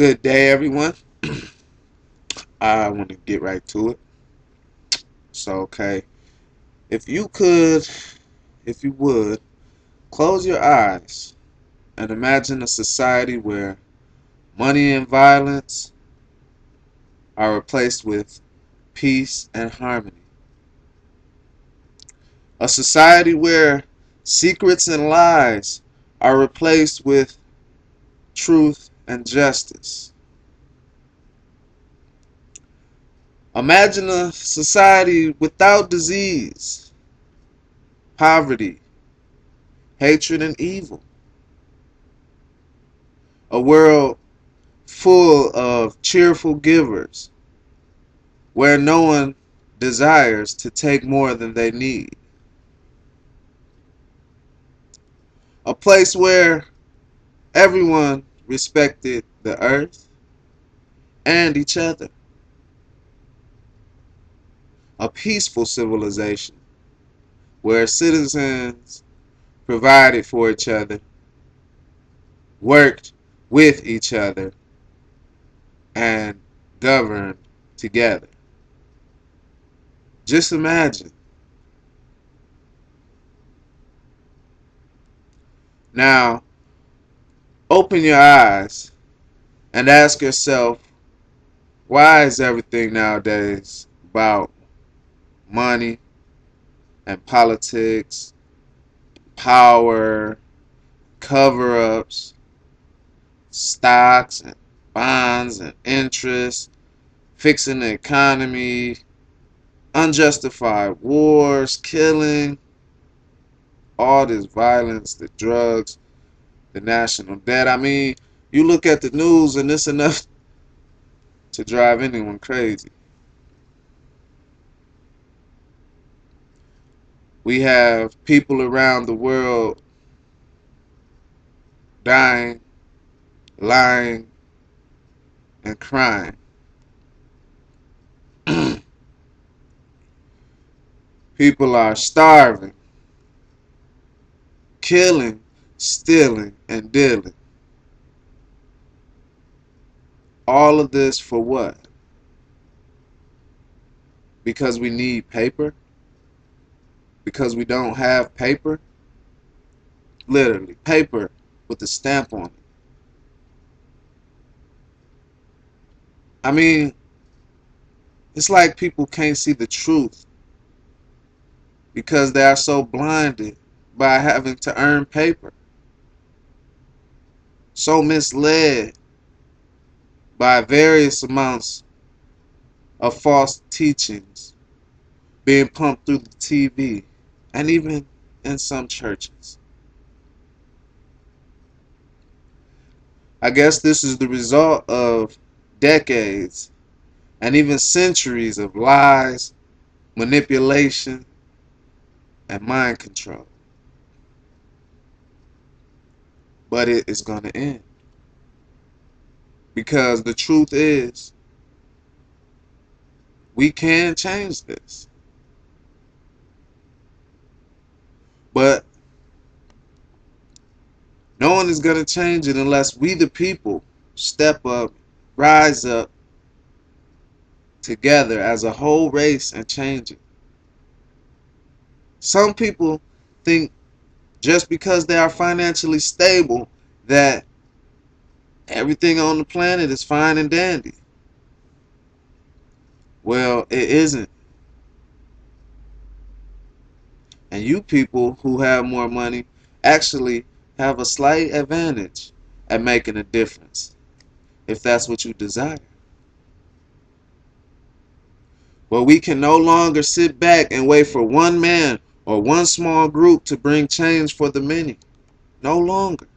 Good day, everyone. I want to get right to it. Okay, if you could, if you would, close your eyes and imagine a society where money and violence are replaced with peace and harmony. A society where secrets and lies are replaced with truth and justice. Imagine a society without disease, poverty, hatred, and evil. A world full of cheerful givers where no one desires to take more than they need. A place where everyone respected the earth and each other. A peaceful civilization where citizens provided for each other, worked with each other, and governed together. Just imagine. Now, open your eyes and ask yourself, why is everything nowadays about money and politics, power, cover-ups, stocks and bonds and interest, fixing the economy, unjustified wars, killing, all this violence, the drugs, the national debt? I mean, you look at the news and it's enough to drive anyone crazy. We have people around the world dying, lying, and crying. People are starving, killing, stealing, and dealing. All of this for what? Because we need paper? Because we don't have paper? Literally, paper with a stamp on it. I mean, it's like people can't see the truth because they are so blinded by having to earn paper. So misled by various amounts of false teachings being pumped through the TV and even in some churches. I guess this is the result of decades and even centuries of lies, manipulation, and mind control. But it is going to end. Because the truth is, we can change this. But no one is going to change it unless we, the people, step up, rise up together as a whole race and change it. Some people think just because they are financially stable that everything on the planet is fine and dandy. Well, it isn't. And you people who have more money actually have a slight advantage at making a difference, if that's what you desire. Well, we can no longer sit back and wait for one man or one small group to bring change for the many. No longer.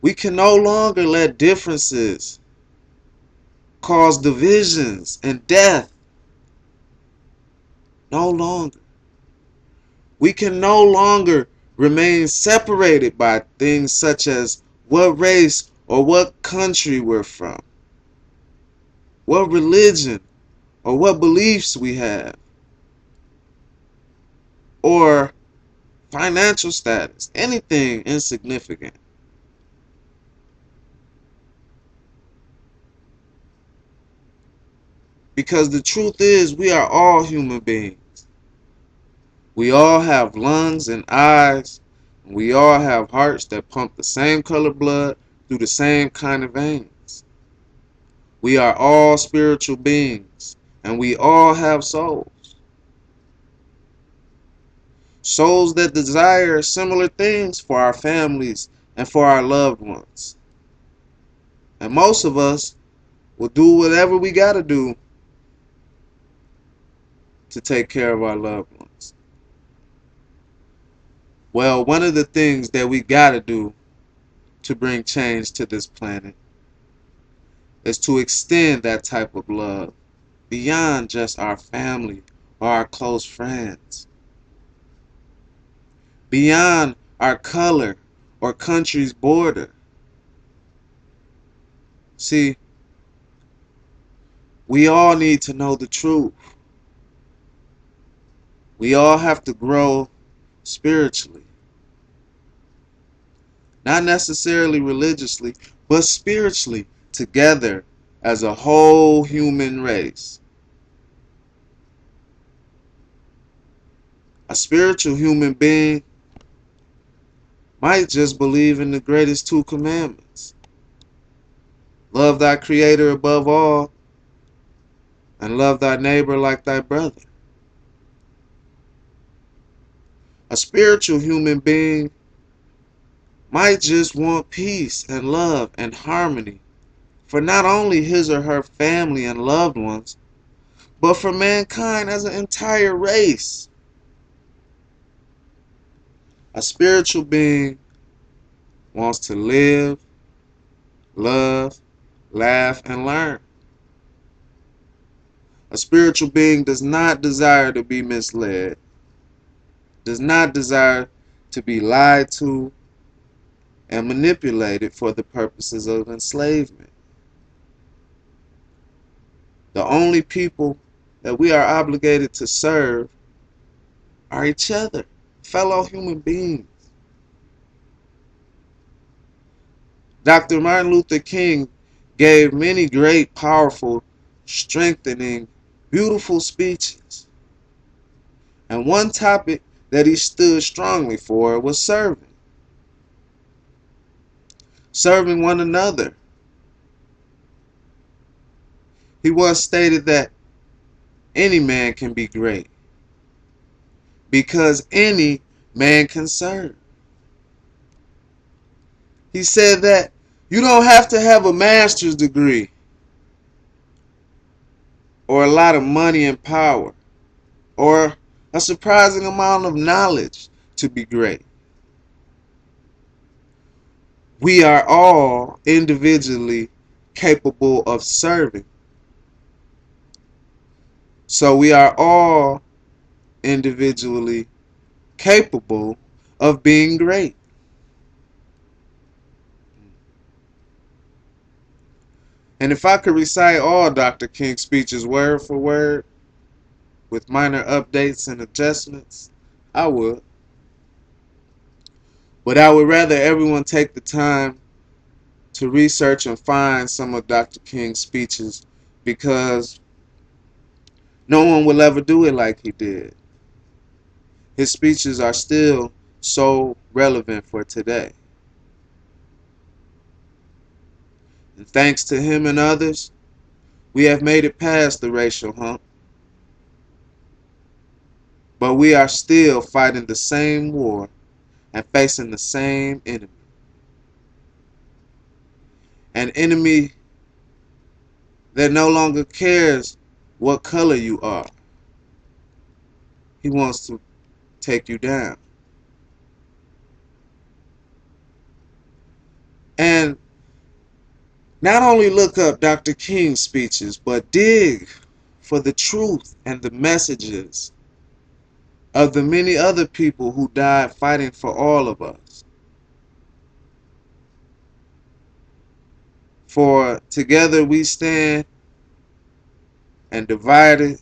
We can no longer let differences cause divisions and death. No longer. We can no longer remain separated by things such as what race or what country we're from, what religion or what beliefs we have, or financial status, anything insignificant. Because the truth is, we are all human beings. We all have lungs and eyes. And we all have hearts that pump the same color blood through the same kind of veins. We are all spiritual beings. And we all have souls. Souls that desire similar things for our families and for our loved ones. And most of us will do whatever we gotta do to take care of our loved ones. Well, one of the things that we gotta do to bring change to this planet is to extend that type of love beyond just our family or our close friends, beyond our color or country's border. See, we all need to know the truth. We all have to grow spiritually. Not necessarily religiously, but spiritually, together as a whole human race. A spiritual human being might just believe in the greatest two commandments. Love thy creator above all, and love thy neighbor like thy brother. A spiritual human being might just want peace and love and harmony for not only his or her family and loved ones, but for mankind as an entire race. A spiritual being wants to live, love, laugh, and learn. A spiritual being does not desire to be misled, does not desire to be lied to and manipulated for the purposes of enslavement. The only people that we are obligated to serve are each other, fellow human beings. Dr. Martin Luther King gave many great, powerful, strengthening, beautiful speeches. And one topic that he stood strongly for was serving. Serving one another. He once stated that any man can be great because any man can serve. He said that you don't have to have a master's degree or a lot of money and power or a surprising amount of knowledge to be great. We are all individually capable of serving. So we are all individually capable of being great. And if I could recite all Dr. King's speeches word for word with minor updates and adjustments, I would. But I would rather everyone take the time to research and find some of Dr. King's speeches because no one will ever do it like he did. His speeches are still so relevant for today. And thanks to him and others, we have made it past the racial hump. But we are still fighting the same war and facing the same enemy. An enemy that no longer cares what color you are. He wants to take you down. And not only look up Dr. King's speeches, but dig for the truth and the messages of the many other people who died fighting for all of us. For together we stand and divided,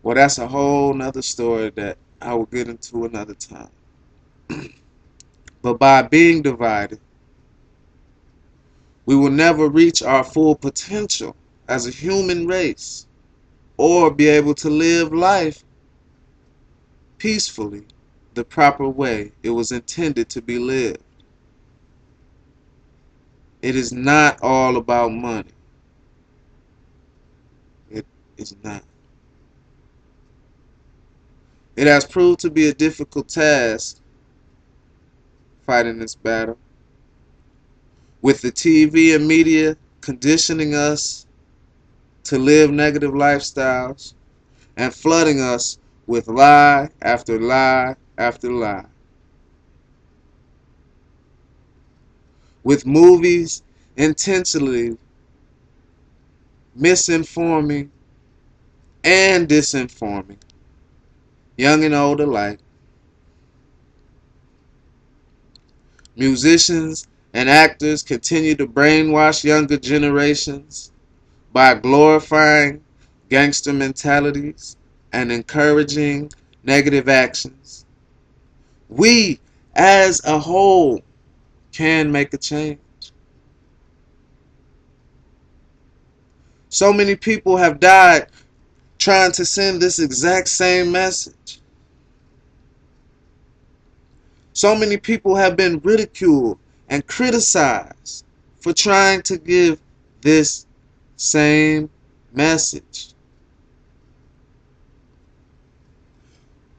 well, that's a whole nother story that I will get into another time. But by being divided, we will never reach our full potential as a human race or be able to live life peacefully the proper way it was intended to be lived. It is not all about money. It is not. It has proved to be a difficult task fighting this battle, with the TV and media conditioning us to live negative lifestyles and flooding us with lie after lie after lie. With movies intentionally misinforming and disinforming young and old alike. Musicians and actors continue to brainwash younger generations by glorifying gangster mentalities and encouraging negative actions. We, as a whole, can make a change. So many people have died trying to send this exact same message. So many people have been ridiculed and criticized for trying to give this same message.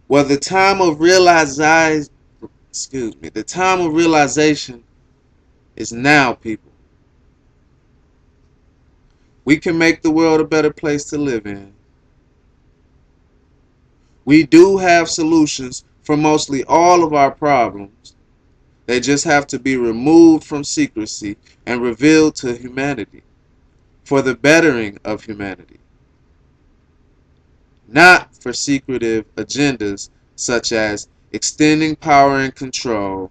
Well, the time of realization is now, people. We can make the world a better place to live in. We do have solutions for mostly all of our problems. They just have to be removed from secrecy and revealed to humanity for the bettering of humanity, not for secretive agendas such as extending power and control,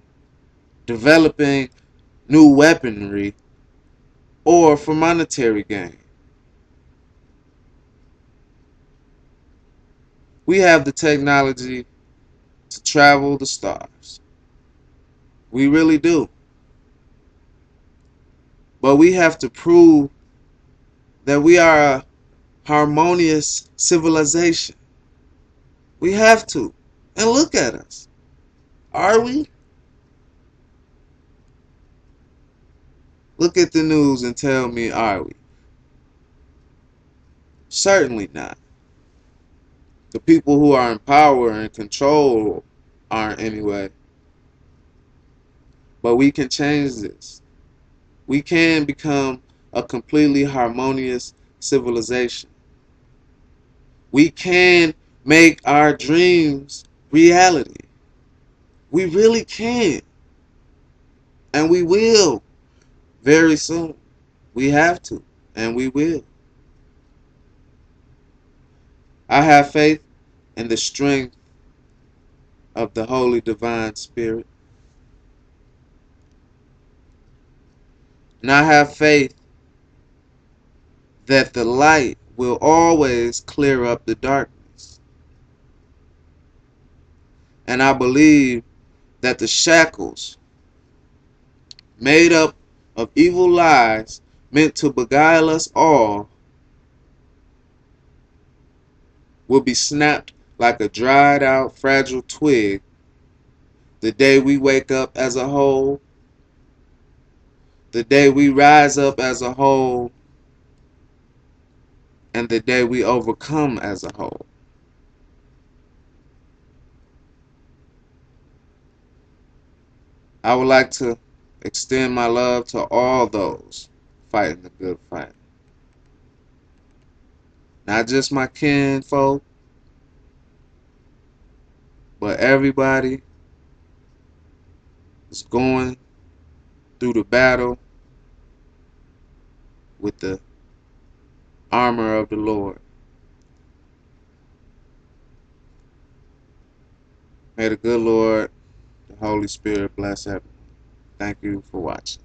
developing new weaponry, or for monetary gain. We have the technology to travel the stars. We really do. But we have to prove that we are a harmonious civilization. We have to. And look at us. Are we? Look at the news and tell me, are we? Certainly not. The people who are in power and control aren't anyway. But we can change this. We can become a completely harmonious civilization. We can make our dreams reality. We really can. And we will very soon. We have to. And we will. I have faith in the strength of the Holy Divine Spirit. And I have faith that the light will always clear up the darkness. And I believe that the shackles made up of evil lies meant to beguile us all will be snapped like a dried out fragile twig the day we wake up as a whole, the day we rise up as a whole, and the day we overcome as a whole. I would like to extend my love to all those fighting the good fight. Not just my kinfolk, but everybody is going through the battle with the armor of the Lord. May the good Lord, the Holy Spirit bless everyone. Thank you for watching.